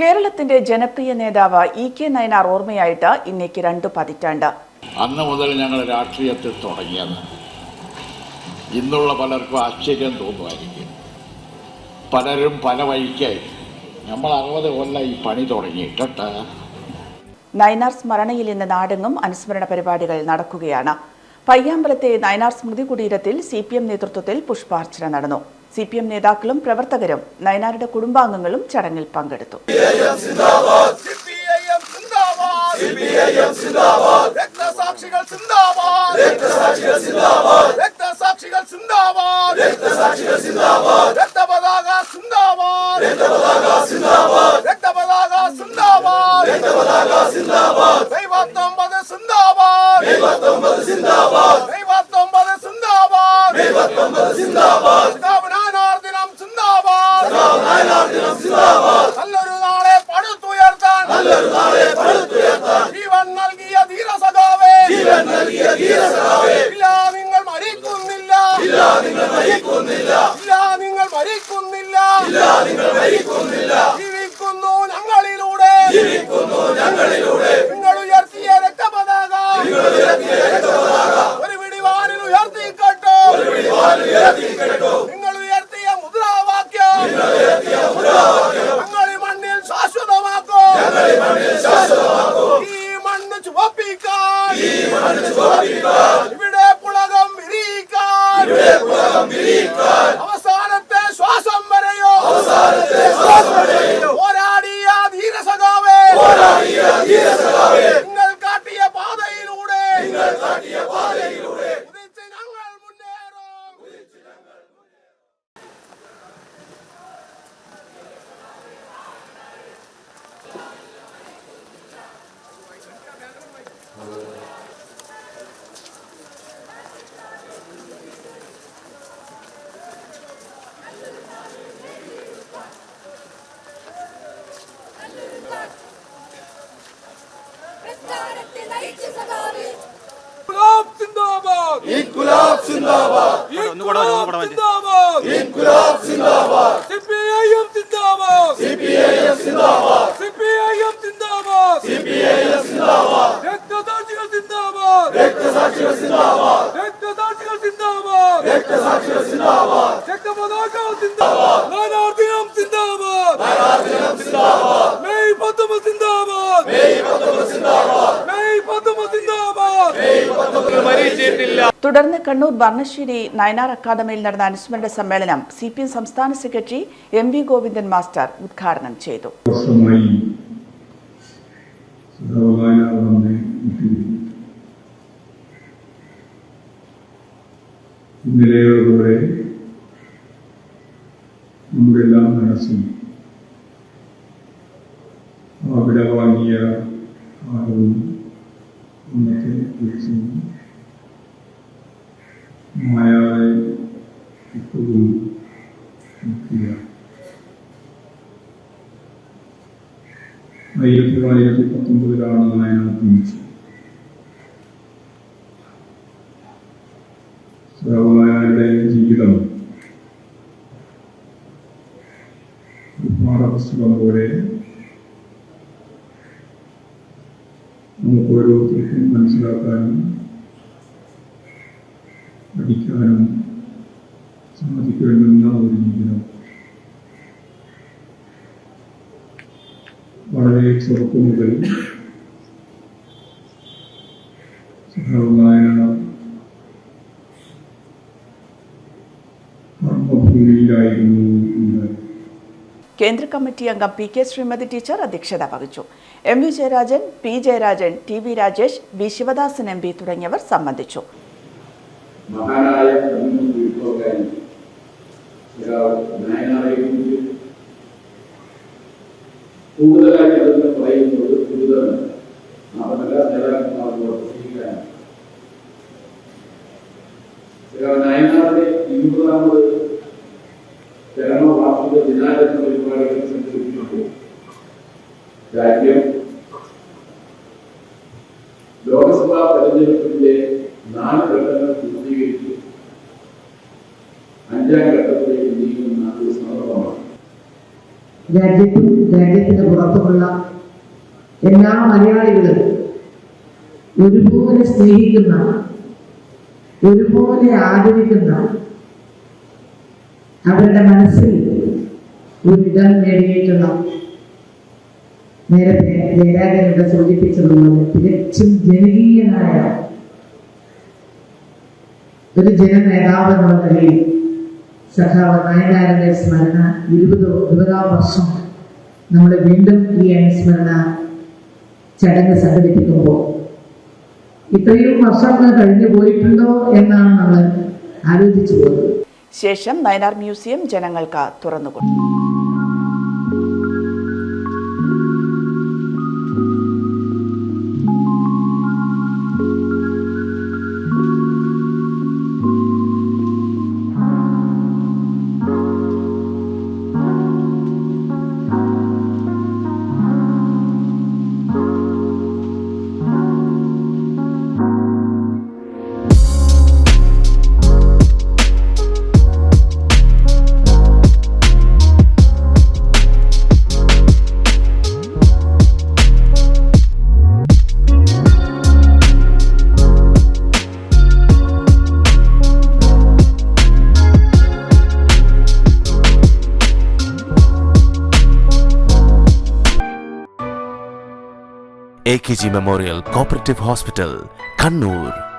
കേരളത്തിന്റെ ജനപ്രിയ നേതാവ് ഇ കെ നയനാർ ഓർമ്മയായിട്ട് ഇന്നേക്ക് 2 പതിറ്റാണ്ട്. അന്ന് മുതൽ ഞങ്ങൾ രാഷ്ട്രീയത്തിൽ തുടങ്ങിയത്. ഇന്നുള്ള പലർക്കും ആശ്ചര്യം തോന്നുമായിരിക്കും. പലരും പല വഴിക്കായി. നമ്മൾ 60 കൊല്ലം ഈ പണി തുടങ്ങിയിട്ടുണ്ട്. നയനാർ സ്മരണയിൽ ഇന്ന് നാടെങ്ങും അനുസ്മരണ പരിപാടികൾ നടക്കുകയാണ്. പയ്യാമ്പലത്തെ നയനാർ സ്മൃതി കുടീരത്തിൽ CPM നേതൃത്വത്തിൽ പുഷ്പാർച്ചന നടന്നു. CPM നേതാക്കളും പ്രവർത്തകരും നയനാരുടെ കുടുംബാംഗങ്ങളും ചടങ്ങിൽ പങ്കെടുത്തു. തുടർന്ന് കണ്ണൂർ ഭരണശ്ശേരി നയനാർ അക്കാദമിയിൽ നടന്ന അനുസ്മരണ സമ്മേളനം CPM സംസ്ഥാന സെക്രട്ടറി MV ഗോവിന്ദൻ മാസ്റ്റർ ഉദ്ഘാടനം ചെയ്തു. ഇന്നലെയോടുകൂടെ നമ്മുടെ എല്ലാം മനസ്സിൽ അവിടെ വാങ്ങിയ കാലവും അന്നത്തെ ദിവസവും മായാതെ ഇപ്പോഴും നിൽക്കുക. 1919 നയനാർ ജനിച്ചത്. നയനാരുടെ ജീവിതം പാഠപുസ്തകം പോലെ നമുക്ക് ഓരോരുത്തർക്കും മനസ്സിലാക്കാനും പഠിക്കാനും സാധിക്കേണ്ടുന്ന ഒരു ജീവിതം. വളരെ ചെറുപ്പം മുതൽ നയനാർ കർമ്മഭൂമിയിലായിരുന്നു. കേന്ദ്ര കമ്മിറ്റി അംഗം PK ശ്രീമതി ടീച്ചർ അധ്യക്ഷത വഹിച്ചു. MV Jayarajan, P Jayarajan, TV Rajesh, V Sivadasan MP തുടങ്ങിയവർ സംബന്ധിച്ചു. മഹാനായ നയനാരെ കുറിച്ച് കൂടുതലായി അതെന്ന് പറയുന്നത് കൂടുതലാണ്. മാത്രമല്ല നേതാക്കന്മാരോട് സ്വീകരിക്കാനാണ്. നയനാരുടെ 20ാമത് ചരമവാർഷിക ദിനാചരണ പരിപാടികൾ സംഘടിപ്പിക്കുമ്പോൾ രാജ്യം ലോക്സഭാ തെരഞ്ഞെടുപ്പിന്റെ 4 ഘട്ടങ്ങൾ പൂർത്തീകരിച്ചു. 5ാം ഘട്ടത്തിലേക്ക് നീങ്ങുന്ന ഒരു സന്ദർഭമാണ്. രാജ്യത്തും രാജ്യത്തിന് പുറത്തുമുള്ള എല്ലാ മലയാളികളും ഒരുപോലെ സ്നേഹിക്കുന്ന, ഒരുപോലെ ആദരിക്കുന്ന, അവരുടെ മനസ്സിൽ ഒരിടം നേടിയിട്ടുള്ള, നേരത്തെ ജയരാജനോട് സൂചിപ്പിച്ചതുപോലെ തികച്ചും ജനകീയനായ ഒരു ജനനേതാവ് എന്നുള്ള നിലയിൽ സഖാവ് നായനാരുടെ സ്മരണ 20ാം വർഷം നമ്മൾ വീണ്ടും ഈ അനുസ്മരണ ചടങ്ങ് സംഘടിപ്പിക്കുമ്പോൾ ഇത്രയും വർഷങ്ങൾ കഴിഞ്ഞു പോയിട്ടുണ്ടോ എന്നാണ് നമ്മൾ ആലോചിച്ചു പോകുന്നത്. ശേഷം നയനാർ മ്യൂസിയം ജനങ്ങൾക്ക് തുറന്നുകൊടുത്തു. AKG Memorial Cooperative Hospital, Kannur.